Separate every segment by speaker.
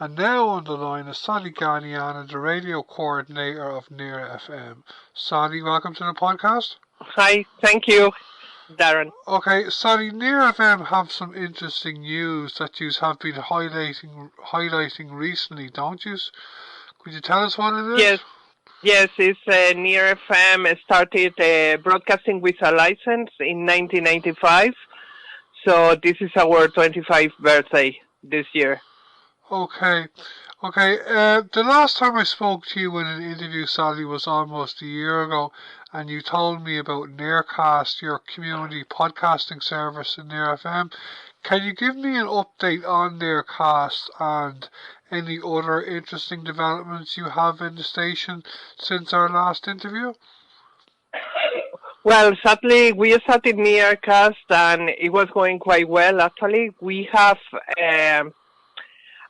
Speaker 1: And now on the line is Sally Galiana, the radio coordinator of Near FM. Sally, welcome to the podcast.
Speaker 2: Hi, thank you, Darren.
Speaker 1: Okay, Sally, Near FM have some interesting news that you have been highlighting recently, don't you? Could you tell us what it is?
Speaker 2: Yes, it's Near FM started broadcasting with a license in 1995. So this is our 25th birthday this year.
Speaker 1: Okay. The last time I spoke to you in an interview, Sally, was almost a year ago, and you told me about Nearcast, your community podcasting service in Near FM. Can you give me an update on Nearcast and any other interesting developments you have in the station since our last interview?
Speaker 2: Well, sadly, we started Nearcast and it was going quite well, actually. We have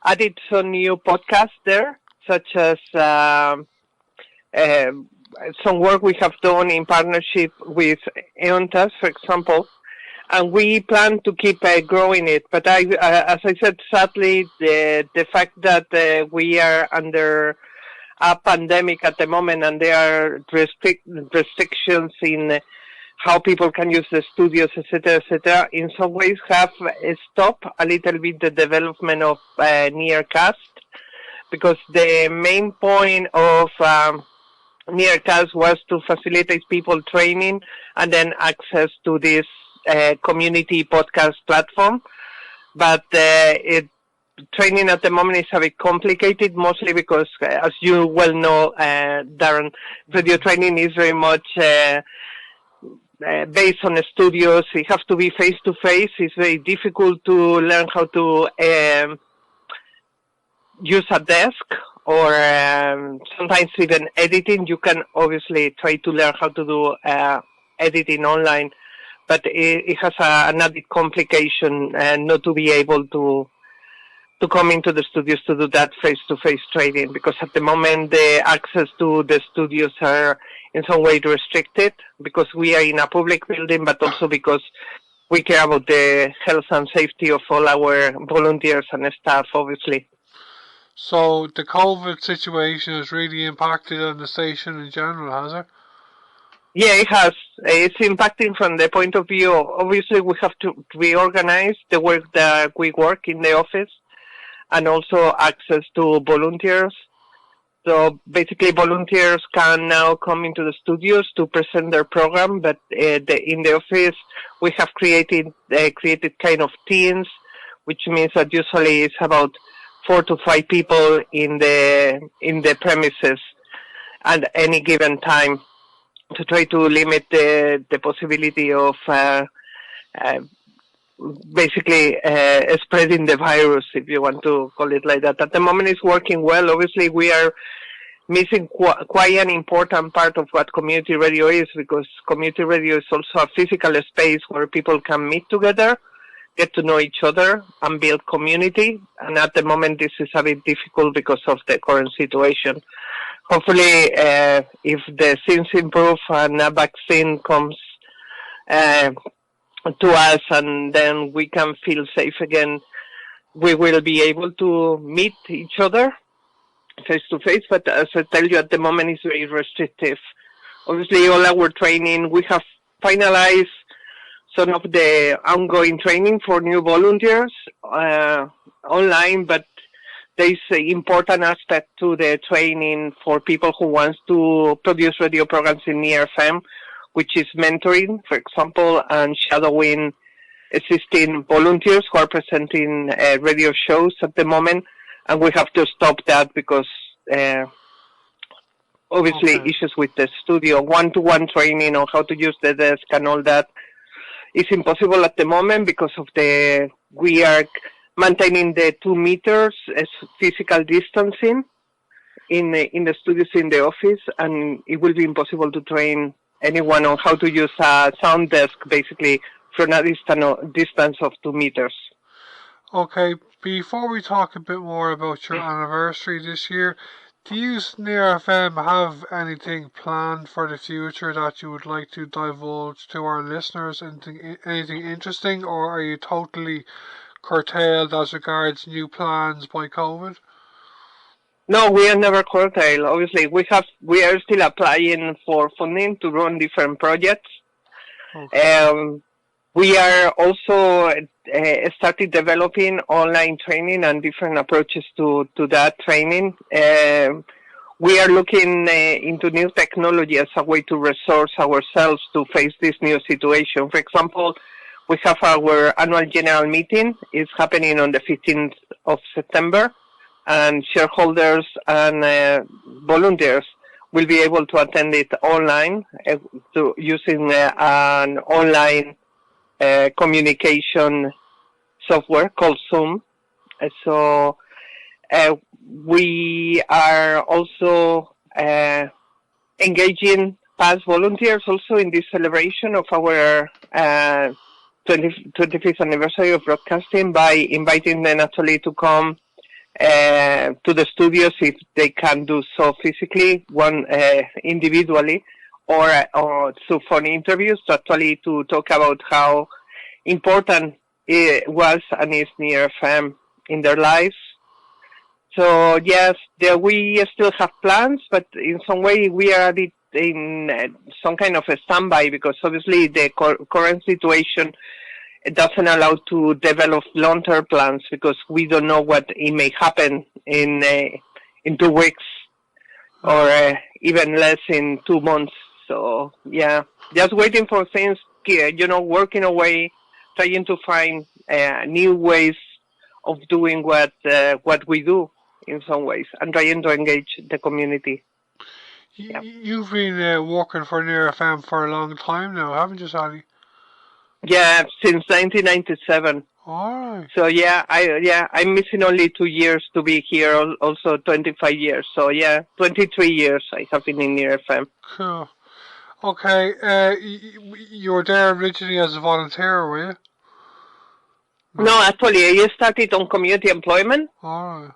Speaker 2: added some new podcasts there, such as some work we have done in partnership with EONTAS, for example, and we plan to keep growing it. But as I said, sadly, the fact that we are under a pandemic at the moment and there are restrictions in how people can use the studios, etc., in some ways have stopped a little bit the development of Nearcast, because the main point of Nearcast was to facilitate people training and then access to this community podcast platform. But training at the moment is a bit complicated, mostly because, as you well know, Darren, radio training is very much based on the studios. It has to be face-to-face. It's very difficult to learn how to use a desk or sometimes even editing. You can obviously try to learn how to do editing online, but it has an added complication not to be able to come into the studios to do that face-to-face training, because at the moment the access to the studios are in some way restricted, because we are in a public building, but also because we care about the health and safety of all our volunteers and staff, obviously.
Speaker 1: So the COVID situation has really impacted on the station in general, has it?
Speaker 2: Yeah, it has. It's impacting from the point of view, obviously we have to reorganize the work that we work in the office, and also access to volunteers. So basically volunteers can now come into the studios to present their program, but in the office we have created kind of teams, which means that usually it's about 4 to 5 people in the premises at any given time, to try to limit the possibility of basically spreading the virus, if you want to call it like that. At the moment it's working well. Obviously we are missing quite an important part of what community radio is, because community radio is also a physical space where people can meet together, get to know each other and build community. And at the moment this is a bit difficult because of the current situation. Hopefully if the things improve and a vaccine comes to us and then we can feel safe again, we will be able to meet each other face to face. But as I tell you, at the moment it's very restrictive. Obviously all our training, we have finalized some of the ongoing training for new volunteers online, but there is an important aspect to the training for people who want to produce radio programs in Near FM, which is mentoring, for example, and shadowing existing volunteers who are presenting radio shows at the moment. And we have to stop that because obviously issues with the studio, one-to-one training on how to use the desk and all that is impossible at the moment because of we are maintaining the 2 meters as physical distancing in the studios in the office, and it will be impossible to train anyone on how to use a sound desk basically from a distance of 2 meters.
Speaker 1: Okay, before we talk a bit more about your anniversary this year, do you, Near FM, have anything planned for the future that you would like to divulge to our listeners? Anything interesting, or are you totally curtailed as regards new plans by COVID?
Speaker 2: No, we are never curtailed. Obviously, we are still applying for funding to run different projects.
Speaker 1: Okay.
Speaker 2: We are also started developing online training and different approaches to that training. We are looking into new technology as a way to resource ourselves to face this new situation. For example, we have our annual general meeting. It's happening on the 15th of September, and shareholders and volunteers will be able to attend it online using an online communication software called Zoom. So we are also engaging past volunteers also in this celebration of our 25th anniversary of broadcasting by inviting them actually to come to the studios if they can do so physically, one individually, or through phone interviews actually to talk about how important it was and is Near FM in their lives. So yes, we still have plans, but in some way we are in some kind of a standby because obviously the current situation doesn't allow to develop long-term plans because we don't know what it may happen in 2 weeks or even less in 2 months. So yeah, just waiting for things, working away, trying to find new ways of doing what we do in some ways and trying to engage the community.
Speaker 1: Yeah. You've been working for Near FM for a long time now, haven't you, Sally?
Speaker 2: Yeah, since 1997.
Speaker 1: All right.
Speaker 2: So I'm missing only 2 years to be here. Also 25 years. So 23 years I have been in Near FM.
Speaker 1: Cool. Okay. You were there originally as a volunteer, were you?
Speaker 2: No, actually, I started on community employment.
Speaker 1: All
Speaker 2: right.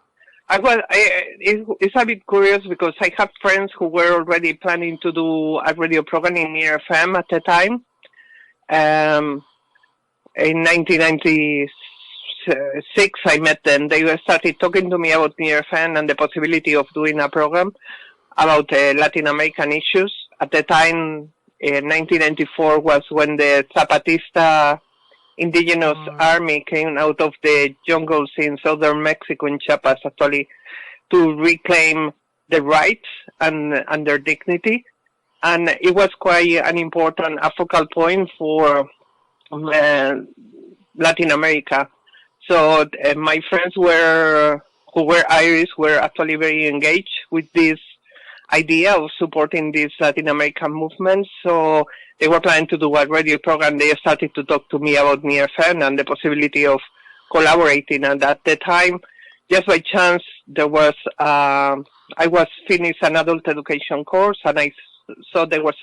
Speaker 2: It's a bit curious because I have friends who were already planning to do a radio program in Near FM at the time. In 1996, I met them. They started talking to me about Near FM and the possibility of doing a program about Latin American issues. At the time, 1994 was when the Zapatista indigenous army came out of the jungles in southern Mexico in Chiapas, actually, to reclaim the rights and their dignity. And it was quite an important focal point for Latin America. So my friends who were Irish were actually very engaged with this idea of supporting this Latin American movement. So they were planning to do a radio program. They started to talk to me about Near FM and the possibility of collaborating. And at the time, just by chance, I was finished an adult education course, and I saw there was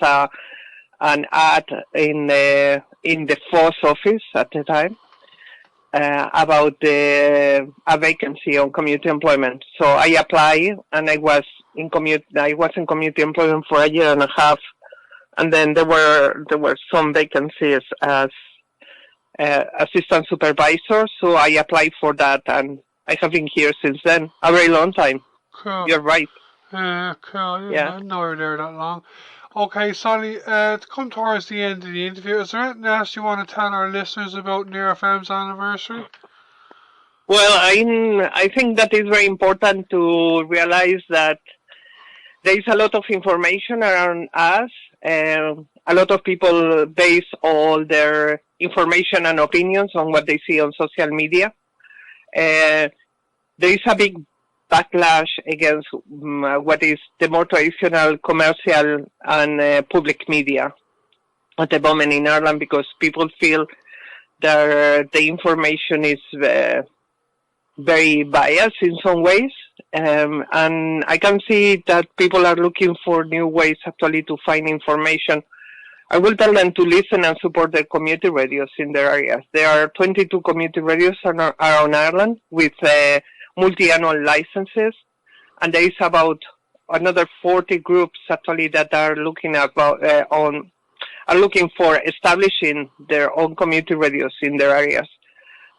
Speaker 2: an ad in the FOS office at the time about a vacancy on community employment. So I applied, and I was in community employment for a year and a half, and then there were some vacancies as assistant supervisor. So I applied for that, and I have been here since then, a very long time.
Speaker 1: Cool.
Speaker 2: You're right.
Speaker 1: Cool. Yeah. I didn't know you were there that long. Okay, Sally, to come towards the end of the interview, is there anything else you want to tell our listeners about Near FM's anniversary?
Speaker 2: Well, I think that it's very important to realize that there is a lot of information around us. A lot of people base all their information and opinions on what they see on social media. There is a big backlash against what is the more traditional commercial and public media at the moment in Ireland, because people feel that the information is very biased in some ways. And I can see that people are looking for new ways actually to find information. I will tell them to listen and support their community radios in their areas. There are 22 community radios around Ireland with multi-annual licenses, and there is about another 40 groups actually that are looking for establishing their own community radios in their areas.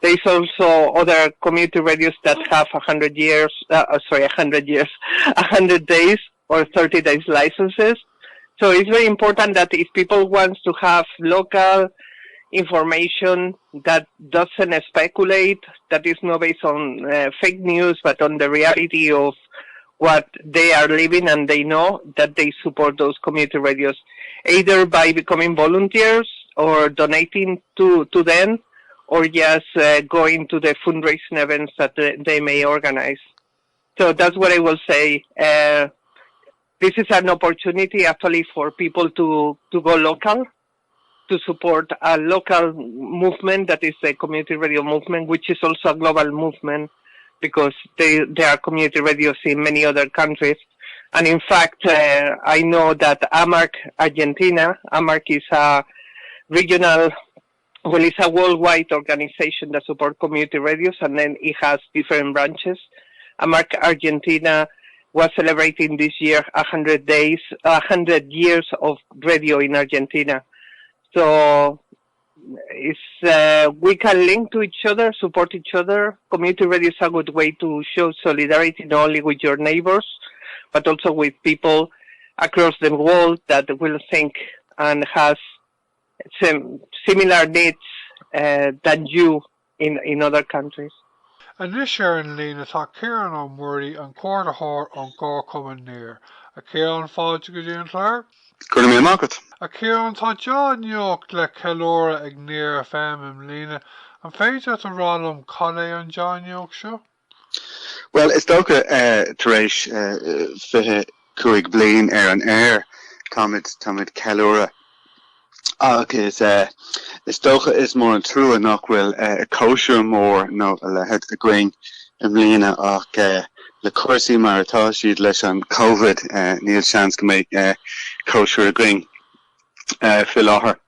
Speaker 2: There's also other community radios that have 100 days or 30 days licenses. So it's very important that if people want to have local information that doesn't speculate, that is not based on fake news, but on the reality of what they are living, and they know that they support those community radios, either by becoming volunteers or donating to them, or just going to the fundraising events that they may organize. So that's what I will say. This is an opportunity actually for people to go local, to support a local movement that is the community radio movement, which is also a global movement, because there are community radios in many other countries. And in fact, I know that AMARC Argentina, AMARC is a regional, well, it's a worldwide organization that supports community radios, and then it has different branches. AMARC Argentina was celebrating this year 100 years of radio in Argentina. So it's we can link to each other, support each other. Community radio is a good way to show solidarity, not only with your neighbors, but also with people across the world that will think and has similar needs than you in other countries.
Speaker 1: And this year in Lína tá Ciarán on Wordy and Quarter Heart on Gá coming near. A Ciarán fáilte go dtíon Clare?
Speaker 3: Gurna mé market.
Speaker 1: A Ciarán tá John Neocht le Ceilóra ag near FM in Lína. An féidir a rálum Colle an John Neocht seo?
Speaker 3: Well, it's dócha taréis fiche cuaig bliain an air táid Ceilóra. Agus is dócha is mór an trúa nach bhfuil a cóisiú mór nó le head a Gráinge in Lína ach le cuasaí mar atá siad leis an COVID níl seans go méid cóisiú a Gráinge fi láthair.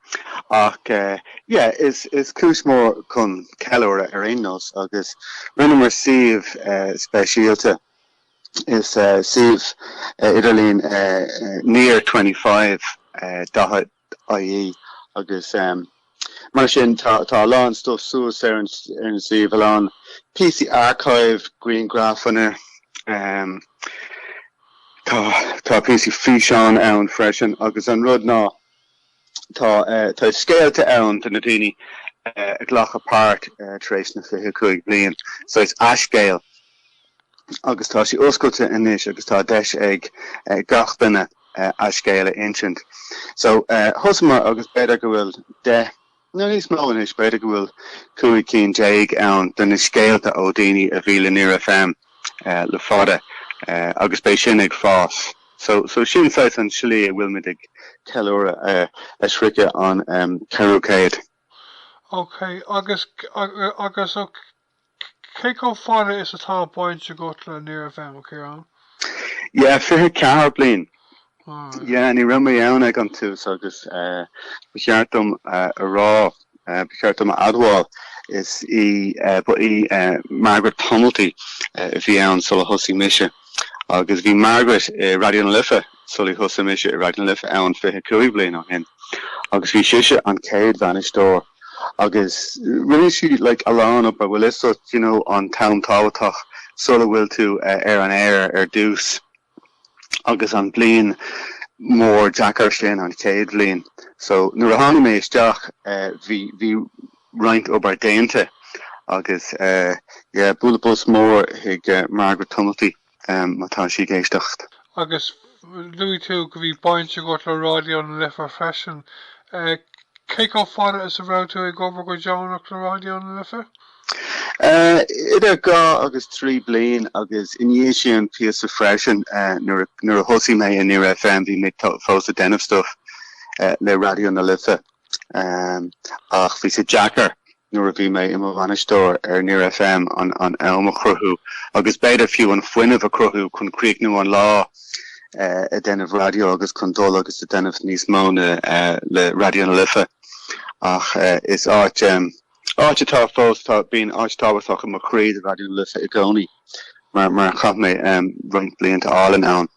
Speaker 3: Ach is cúis mór chun Ceilóra ar aonnos agus rinne mar siomh speisialta is siomh idirlín near 25 dathad IE agus mar sin tá lán stuff suas ar an siomh lán PC archive green graphanna tá PC fiseán ann freisin agus an rud ná tá scéalta ann den na daoine a ghlach apart taréis na fiche cuaig bliain, so it's ascéal agus tá sí oscailte inis agus tá deis ag gach duine ascéile insint. So hosma agus beidir go bhfuil no níos mó inis beidir go bhfuil cuaig cín déag ann den na scéalta ó daoine a bhíle níor FM le fada agus bei sin ag fás. So sin feit an Chile a bhfuil ag Ceilóra a srice an Ceirúcéad.
Speaker 1: Okay, agus cé go fada is atá bainte go le níor FM Ciarán?
Speaker 3: Yeah, fiche ceathair bliain. Yeah, ní raibh mé ann ag an tús agus becheartm a rá becheartm a adháil is Margaret Tumulty bhí ann sulla thosaí mise agus bhí Margaret Raidió na Lithe sulla thosaí mise Raidió na Lithe ann fiche cuaig bliain ó hin agus bhí siise an céad bhainisteoir agus rinne si like alán up a bhfuil is an town táhachtach sulla bhfuil tú ar an air ar dús agus an bliain mór Jackar sin an céad bliain. So nuair a tháinig mé isteach bhí roinnt obair déanta agus búlapós mór ag Margaret Tumulty mátá sí géisteacht.
Speaker 1: Agus luí tú go bhí bainte go le Raidió na Lithe freisin. Cé go fada is a bhrá tú ag gobar go Johnach le Raidió na Lithe?
Speaker 3: Idir gá agus 3 bliain agus iníos sin píos a freisin nuair a thosaí mé in níor FM bhí mé fós a denmh stuff le Raidió na Lithe ach bhí sé Jackar nuair a bhí mé im bhainisteoir ar níor FM an am a cruthú agus beidir fiú an foiinemh a cruthú chun críochnú an lá a denmh radio agus chun dul agus a denmh níos mó le Raidió na Lithe ach is áit tá fós tá bíon áit táhachtach am a chréad a Raidió na Lithe i gcónaí mar chaf mé roinnt blianta álan ann.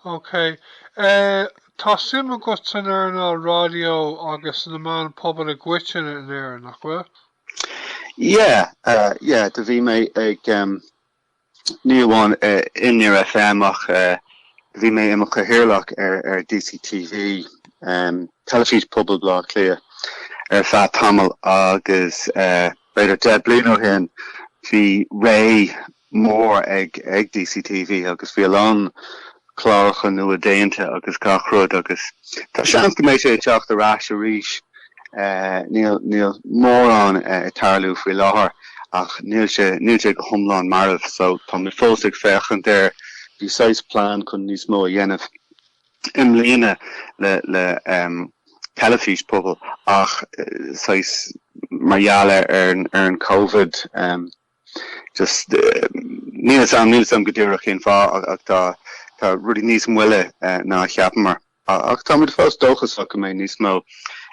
Speaker 1: Okay. Tá sim agat san airna radio agus na man pobl a gcuitin in air nach bhfuil?
Speaker 3: de bhí mé ag níomháin inníor FM ach bhí mé imach a Hiarlach ar DCTV telefís pobl blá clia ar fat tamil agus beidir 10 bliain ó shin bhí ré mór ag DCTV agus bhí an chláircha nua déanta agus gachrúd agus tá seans go méid sé teach a rás a ríis níl mór an tarlú faoi láthair ach níl sé go thomláin marmh so tá mé fósaigh fechan there bhí 6 plán chun níos mó a dhéanamh imlíana le telefís pobl ach 6 margheall ar an COVID just níl sam go dtíreach cén fá ach tá rudí níos muile ná cheapamar ach tá mud fás dóchas fa go mé níos mó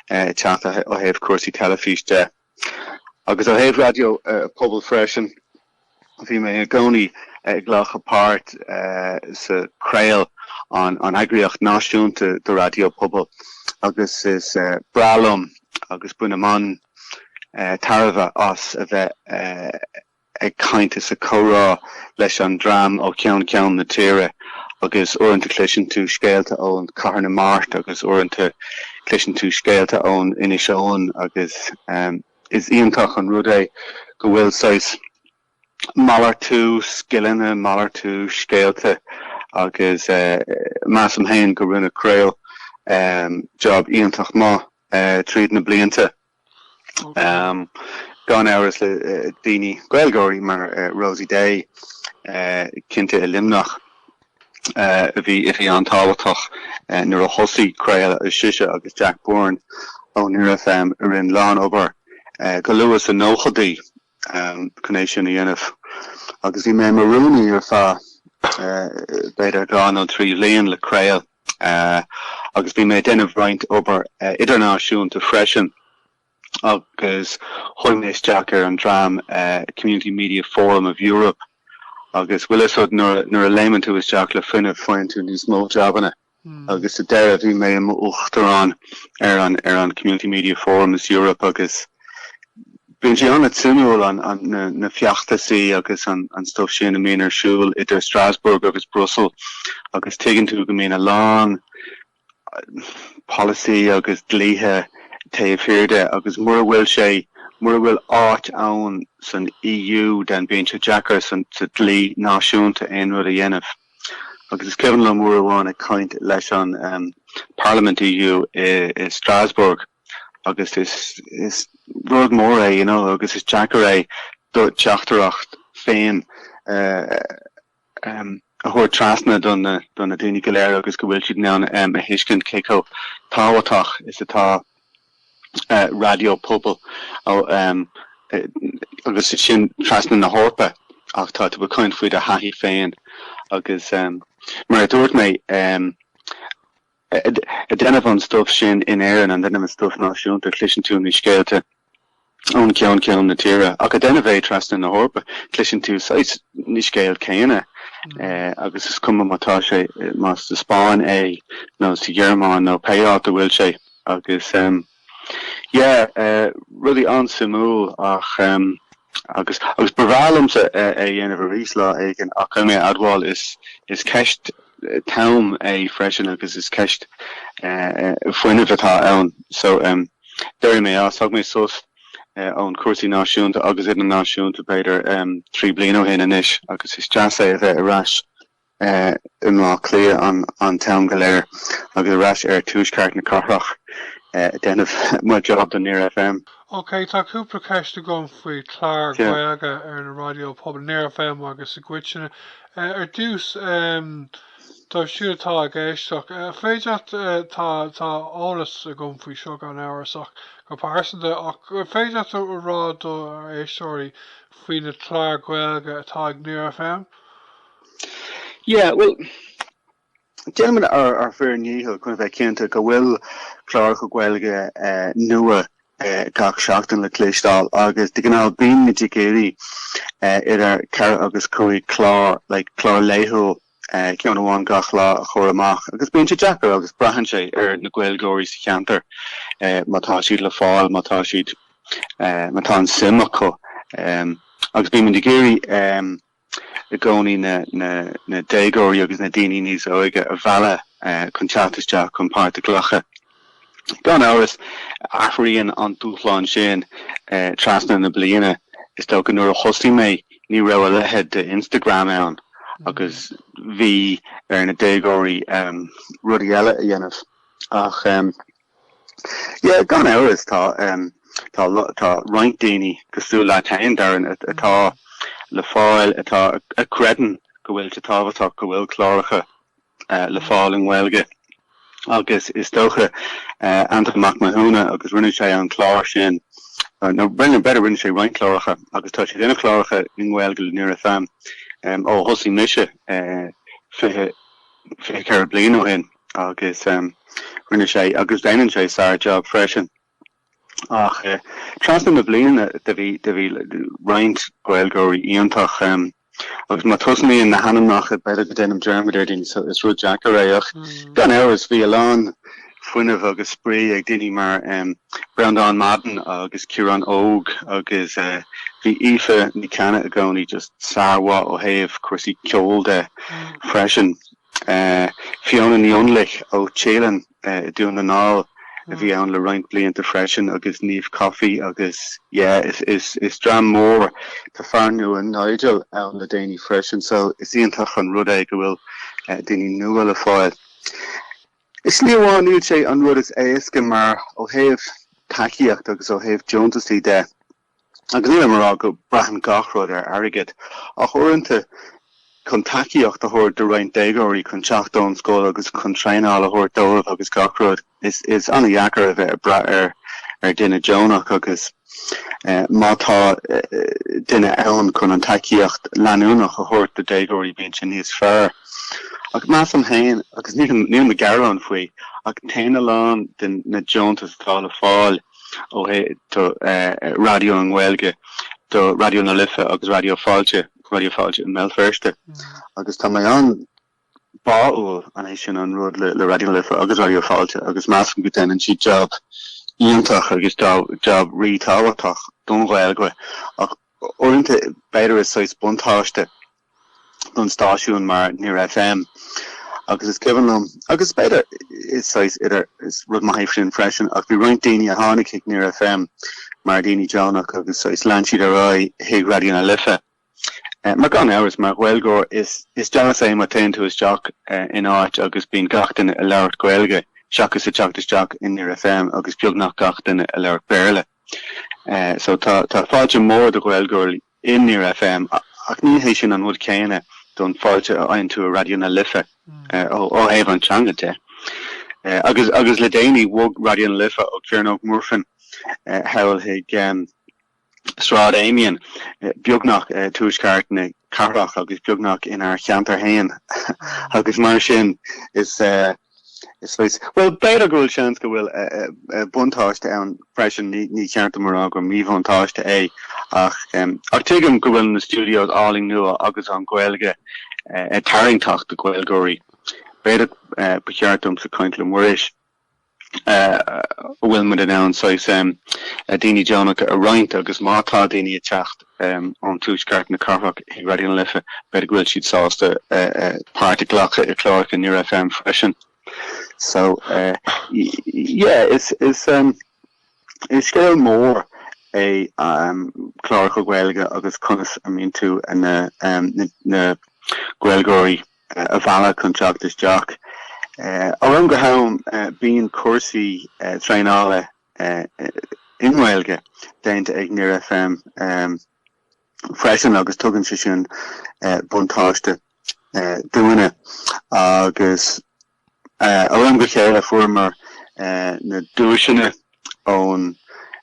Speaker 3: teachta ó héobh cuasaí telefís de agus ó héobh radio pobl freisin bhí mé a gcónaí glach apart sa Craoladh an agriocht náisiúnta do radio pobl agus is bralum agus buna man Tarbh as a bheith ag cainte sa chorá leis an drám ó ceann na tíre agus orintanta cléisisin tú scéalta ón Carna Mart agus orintanta cléisisin tú scéalta ón inis ón agus is íontach an rud é go bhfuil 6 malar tú skillne malar tú scéalta agus más am hain go rinne Craoladh job íontach má tríd na blianta gan áras le daoine Gaeilgeoirí mar Rosie Day cinnte i limnach a bhí an táhachtach nuair a thosaí Craoladh a siise agus Jack Bourne ó nuair FM ar in lán obair go luas a nóchadaí chunéis sin a dhéanamh agus bhí mé marúnaí ar fá beidir gan ó 3 bliain le Craoladh agus bhí mé déanamh roinnt obair idirnáisiúnta freisin agus chuimnéis Jack ar an drám Community Media Forum of Europe agus bhuilasod nuair a léimeann tú is Jack le finne foinn tú níos mó jobbanna agus a deire bhí mé am uachtarrán ar an Community Media Forum of Europe agus bhíonn sé anna simúil an na fiachtasaí agus an stuff sin a mbeadh arsúil idir Strasbourg agus Brussel agus tuigeann tú go mbeadh a lán policy agus dlíthe taobh hiirde agus mura bhfuil áit ann san EU den bíonn sé Jackar san dlí náisiúnta aon rud a dhéanamh agus is ceann le mura bháin ag caint leis an Parliament EU i Strasbourg agus is rud mór é agus is Jackar é do teachtareacht féin a thuair trasna donna daoine go léir agus go bhfuil siad neann a hiiscint céco táhachtach is atá radio pobl agus sin trasna na hórpa ach tá tú becoin faoi a haí féin agus mar a dúirt mé a déanamh an stuff sin in éireann an déanamh an stuff náisiúnta cléisisin tú ní scéalta ón ceann na tíre ach a déanamh é trasna na hórpa cléisisin tú ní scéal céine agus is cum mátá sé más de Spáin é nó sa Hearmann nó Péát a bhfuil sé agus rudí an simú ach agus braválumsa dhéanamh a rís lá éigen ach mé EastWall is ceist tam é freisin agus is ceist foiineh atá ann so deir mé sag mé sos ón cuasaí náisiúnta agus idir náisiúnta beidir 3 bliain ó shin inis agus is deas é a bheith arás i má clia an tam go léir agus arás ar túisceart na carthach déanamh mu job don Near FM.
Speaker 1: Ok, tá cúpla ceiste gom faoi clár Gaeilge ar na radio pobl Near FM agus a gcuideanna ar dús tá siúrtá a géisteach féidir tá ólas a gom faoi seo an áhasach go pásanta ach féidir a rád do éistóirí faoi na clár Gaeilge atá ag Near FM?
Speaker 3: Well gentlemen are fair níhil chun bheith cinnte go bhfuil clár go Gaeilge nua gach seachtain le cléistáil agus de gná bíon na digéirí idir ceithre agus chuig clár léithú ceann amháin gach lá a chur amach agus bíonn sé Jackar agus brahan sé ar na Gaeilgeoirí sa cheantar mátá siad le fáil mátá siad mátá an simach chu agus bí man de géirí I gcónaí na dégóirí agus na daoine níos óige a bhealach chun teachtasteach chun páirte glucha. Gan áras aithríonn an dúchláin sin trasna na bliana is tócha nuair a chosaí mé ní raibh a leithe de Instagram ann agus bhí ar na dégóirí rudí eile a dhéanamh ach gan áras tá roinnt daoine cosú le tain daran atá le fáil atá a credan go bhfuil te tábhachtach go bhfuil chláiricha le fáil an Gaeilge agus is tócha antamach maithúna agus rinne sé an chláir sin no brenn better rinne sé roinnt chláiricha agus tá sé duna chláiricha in Gaeilge le nuair a fam ó thosaí mise fiche ceithre bliain ó hin agus rinne sé agus déanann sé sa job freisin ach trasna na bliana de bhí roinnt Gaeilgeoirí íontach agus má tosnaí in na hanamach a beidir go déanam Germany is rud Jack a réach gan áras bhí aláin fuinneh agus spree ag daoine mar Brendan Madden agus Ciarán óg agus bhí ife ní canna a gcónaí just sáha ó thaobh cuasaí ceol de freisin Fiona ní onlich ó Cill dún na nál a bhí an le roinnt blianta freisin agus níomh coffee agus is dram mór tá fearnú an Nigel an le déanaí freisin so is íontach an rud é go bhfuil daoine nua le fáil. Is líomháin úd sé an rud is éasca mar ó thaobh taciíocht agus ó thaobh Jonesaí de agus ní marrá go bratham gachród ar airgid ach uaireanta chun taciíocht a thuir de roinnt dégóirí chun teachtón scóil agus chun treanáil a thuir dóibh agus gachród is anna dheacar a bheith bra ar duine Jonach agus mátá duine ann chun an taciíocht leanúnach a thuir de dégóirí bíonn sin níos fearr. Ag más an hain agus níl na garán faoi ag téine lán den na Jonetas tá le fáil ó Raidió an Gaeilge do Raidió na Lifa agus Raidió fáilte in Melfirste agus tá mé an báúil an é sin an rud le Raidió na Lifa agus Raidió fáilte agus más go déanann si job íontach agus job rítáhachtach don Gaeilge ach orintanta beidir is sois buntáiste don stáisiún mar níor FM agus is ceann agus beidir is sois idir is rud maithfrin freisin ach bhí roinnt daoine a tháinig ag níor FM mar daoine Jonach agus sois leansiad a rá hiag Raidió na Lifa. Mar gan áras mar Gaeilgeoir is deas é mar tain tú isteach in áit agus bíon gachtain a leirt Gaeilge seachas a teachtasteach in níor FM agus beagnach gachtain a leirt Baile. So tá fáilte mór do Gaeilgeoir in níor FM ach ní hééis sin an bhd céine don fáilte a aon tú a Raidió na Lifa ó thaobh an teanga te. Agus le déanaí bhg Raidió na Lifa ó Cearnóg Murfin heil hiag Ard Aidhin beagnach túisceart carach agus beagnach in our cheantar hain agus mar sin is well beidir goil seans go bhfuil buntáiste an freisin ní cheantar mar go míbhuntáiste é ach tuigim go bhfuil na studios áling nua agus an Gaeilge taringtacht de Gaeilgeoirí beidir becheartm sa coint le muiris bhfuil mu an ann sois daoine Jonach a roinnt agus mátá daoine a teacht an túisceart na carfach i Raidió na Lifa beidir bhfuil siad sásta páirte ghlacha i chláircha níor FM freisin. So is scéal mór é chláircha Gaeilge agus conas a mín tú na Gaeilgeoirí a bhealach chun teachtasteach. Around go ham bíon cuasaí treanála in Gaeilge déanta ag níor FM freisin agus tugann sé sin buntáiste dúine agus around go chéile fuair na dúisina ón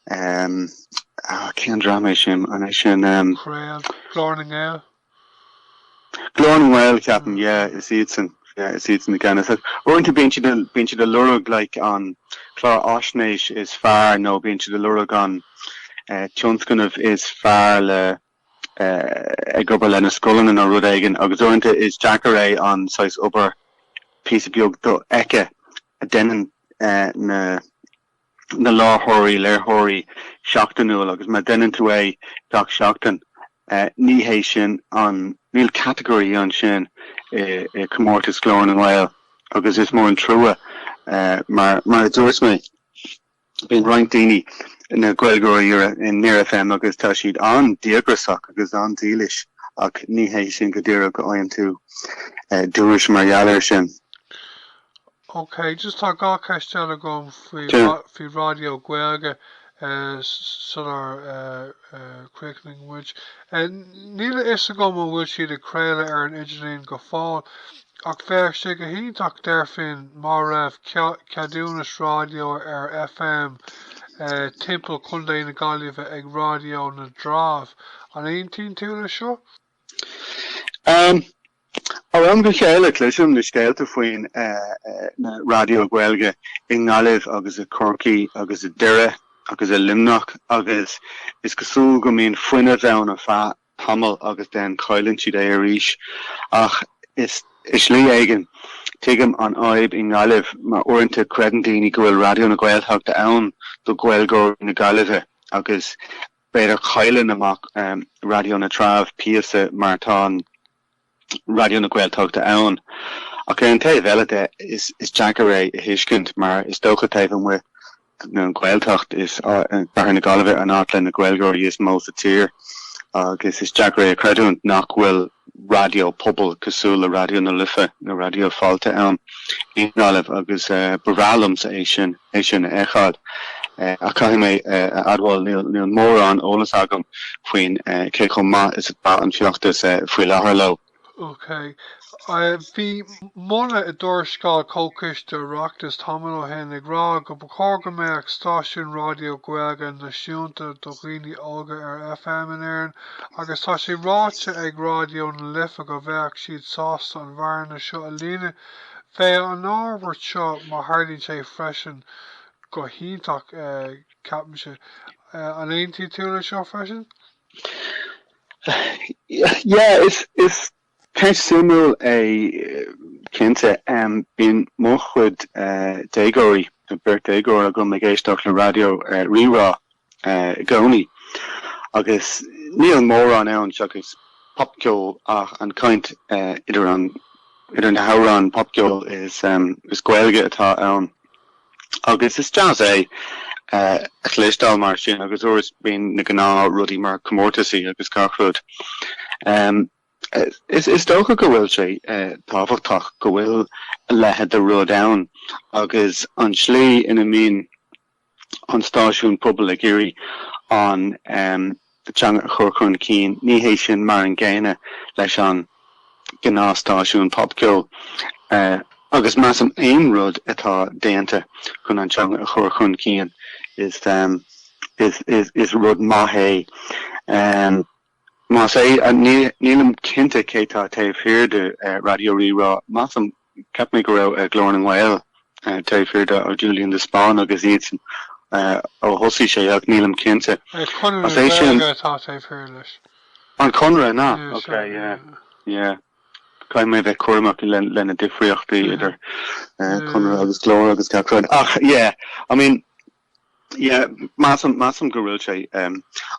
Speaker 3: cén drama sin an é sin
Speaker 1: Glóin
Speaker 3: Gael ceapan is iad san is in again. So, or into being the lurug like on Clá Osnéis is far no being the lurug on Tionscanmh is far le Goberlen Scullen and Rudaigan. Auxorinte is Jackaray on size upper piece of bug do Eke a denon na law hori, lair hori, seachtain nua agus má denan tú é gach seachtain ní hééis sin an níl categorí an sin commórtas glóin an Gael agus is mór an trua mar dúirs mé bíon roiint daoine na Gaelgóirí in Near FM agus tá siad an diagrasach agus an dílis ach ní hééis sin go dtíre go aon tú dúirs mar ealar sin.
Speaker 1: Okay, just tá gá ceiste a gom faoi Raidió Gaeilge sunar Craoladh which níl is a gom bhfuil siad a Craoladh ar an idirlíon go fáil ach fear sé go híntaach deirfinn mar raibh ceadúnas Raidió ar FM timpeall chun na Gaillimh ag Raidió na Tarbh an aontín tú le seo?
Speaker 3: Am go chéile cluisiom na scéalta faoin na Raidió Gaeilge i Gaillimh agus a Corcaigh agus a Deireadh agus a Limnach agus is cosúil go mbíonn fuinne bheann a feadh tamil agus den coilann siad é arís ach is lí éigean tuigim an Aoibh in Gaillimh mar uaireanta credan daoine go bhfuil Raidió na Gaeltachta ann do Gaeilgóirí na Gaillimhe agus beidir chaileann amach Raidió na Tarbh píosa mar tá Raidió na Gaeltachta ann ach ar an taobh eile is Jackar é a thuiscint mar is dócha taobh an na Gaeltacht is bahar na Gaillimhe an áit na Gaelgóirí is mó sa tír agus is Jackar a creadún nach bhfuil Raidió pobl cosúil a Raidió na Lithe na Raidió fáilte ann in Gaillimh agus bhrealamsa é sin éachad a caiim mé adháil níl mór an ólas agam faoin cé chun maith is an fiochttas faoi láthair leo.
Speaker 1: Okay. Bhí Munna i dúir scáil cócaiste reachtas tamil ó hen ag rá go bcóga mé ag stáisiún Raidió Gaeilge náisiúnta do dhaoine óga ar FM in Éireann agus tá sé ráite ag Raidió na Lithe go bheadh siad sásta an bharna seo a líne fé an ábhar seo mar tharlaíonn sé freisin go híntaach capimse an aontí tú le seo freisin?
Speaker 3: Yeah, it's Keint simú é cinnte bíon móchuid déagóirí beirt déagóir a go mé géisteach le Raidió rirá gcónaí agus níl mór an ann agus popceol ach an caint idir na hárán popceol is Gaeilge atá ann agus is jazz é a chléistáil mar sin agus uair bíon na gná rudí mar commórtasaí agus carchród. Is dócha go bhfuil sé tábhachtach go bhfuil lethe de rud ann agus an slí ina mín an stáisiún pobl ag iarraidh an teanga churchún cín ní hééis sin mar an ggéine leis an gná stáisiún popceol agus meas an aon rud atá déanta chun an teanga churchún cín is rud maithé Mas é nílam cinnte cétá taobh féarda Raidió rirá másam ceap mé go raibh glóin an Gael taobh féarda ó Julian de Spáin agus iad ó thosaí sé ag nílam cinnte.
Speaker 1: Conradh tá taobh féarda leis.
Speaker 3: An Conradh ná, okay, yeah. Caiim mé bheith cuairmach lena difriochtaí idir Conradh agus glóir agus ceapráid. Ach, yeah, I mean, yeah, masam goril sé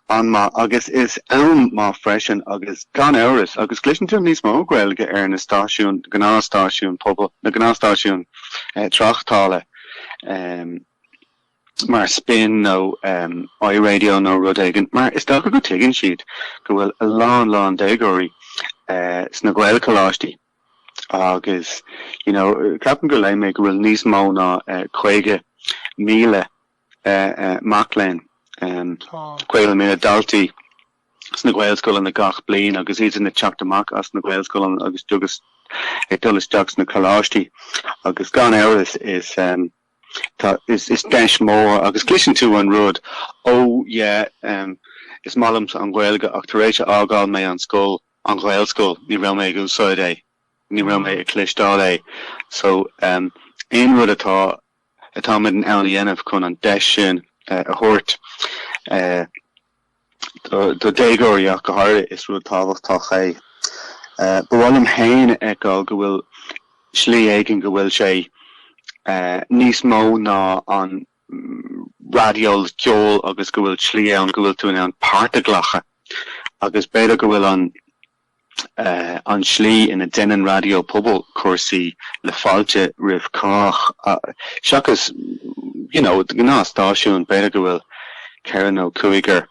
Speaker 3: an ma agus is má freisin agus gan áras agus gleisin tú níos mó Gaeilge ar na stáisiún gná stáisiún pobl na gná stáisiún trachtála mar spin nó iRadio nó rud éigean mar is dá go tuigeann siad go bhfuil a lán déagóirí sna Gaelcholáistí agus capan go léim mé go bhfuil níos mó ná 50,000 Maclean Cuil mé daltaí sna Gaelscoil na gach bliain agus iad na teachtamach as na Gaelscoil agus tugus ag dullas teach na choláistí agus gan áras is deis mór agus clisin tú an rud is malams an Gaeilge ach tar éis ágáil mé an scóil an Gaelscoil ní raibh mé ag úsáid é ní raibh mé ag clistáil é so aon rud atá mid an ann dhéanamh chun an deis sin a thuirt do déagóirí ach go háirithe is rud tábhachtach é bhfuilm héin ag go bhfuil slí éigean go bhfuil sé níos mó ná an Raidió le Ciarán agus go bhfuil slí ann go bhfuil tú an páirte glacha agus beidir go bhfuil an slí ina denan radio pobl cuasaí le fáilte rih cách seachas gná stáisiún beidir go bhfuil ceann ó cuaigear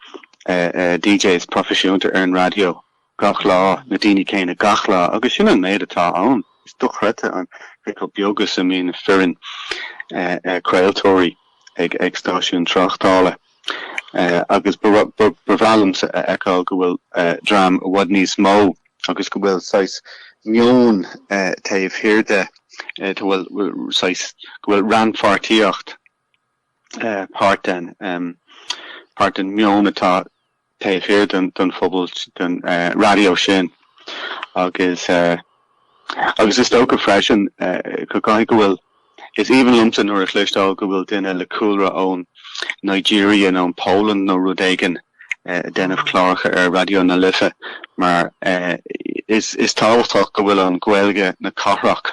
Speaker 3: DJs profisiúnta ar an radio gach lá na daoine céine gach lá agus sin an méid atá ann is dochrete an go biogus a mín fearin creaaltóirí ag stáisiún trachtála agus bhálum sa eáil go bhfuil drám bhd níos mó agus go bhfuil sais mion taobh hiirde go bhfuil ranfartíocht páirtean mion atá taobh hiir don phobal don radio sin agus is tóca freisin go bhfuil is even lumpen or a chluistáil go bhfuil duine le Coolra ón Nigeria nó Poland nó rud éigean denmh chláircha ar radio na lifa mar is táhachtach go bhfuil an Gaeilge na Coolock.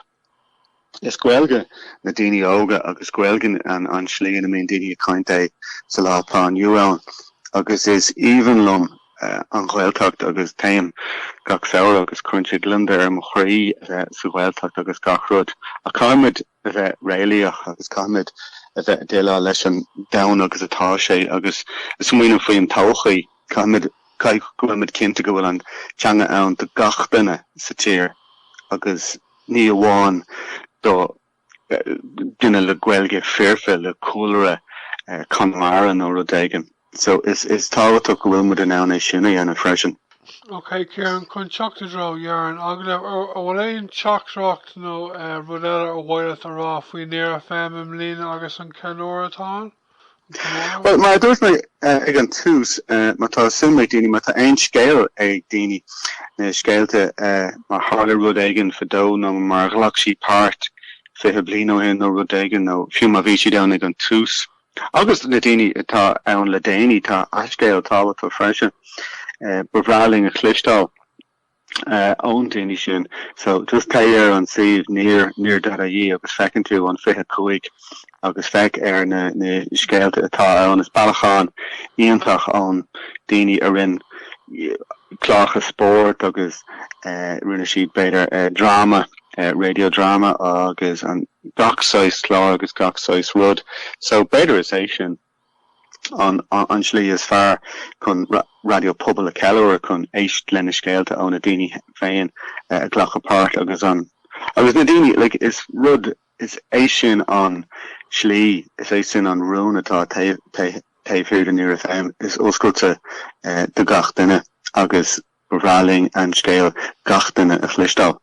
Speaker 3: Is Gaeilge na daoine óga agus Gaeilge an slí na mbeidh daoine cainte sa látá an UL agus is even lum an Gaeltacht agus taim gach saoir agus crunchig linde ar mo chraí sa Gaeltacht agus gach rud a caiimid a bheith réalaíoch agus caiimid a bheith déile leis an dain agus atá sé agus is muoine faoin tochaí caiimid cinnte go bhfuil an teanga ann do gach duine sa tír agus ní amháin do duine le Gaeilge fearfe le Coolra Conmara nó rud éigean. So is táhachtach go bhfuil mud an ann é sinna dhéanamh freisin.
Speaker 1: Okay, Ciarán, chun teachtarrá Ciarán, aglah bhfuil éon teachtracht nó rud eile ó bhaile ará faoi níor a féim lína agus an ceanóir atá?
Speaker 3: Well, mar dúirt mé ag an tús má tá simméid daoine má tá aon scéal ag daoine scéalte mar hála rud éigean fadó nó mar ghlaachsaí páirt fithe bliain ó hin nó rud éigean nó fiú má bhí si dán ag an tús. Agus na daoine atá ann le déanaí tá ascéal táhachtach freisin bhráling a chluistáil ón daoine sin, so just taíar an siomh níor dara dhí agus fecinn tú an 25 agus feic ar na scéalte atá ann is bailachán íontach an daoine a rinn clácha sport agus rinne siad beidir drama radiodrama agus an gachsáis chlár agus gachsáis rud. So beidir is é sin an slí is fearr chun radio pobl a ceúir chun éist lenne scéalte ón na daoine féin a ghlacha páirt agus na daoine is rud is é sin an slí is é sin an rún atá taobh an níor féim is oscailte de gach duine agus bhráling an scéal gach duine a chluistáil.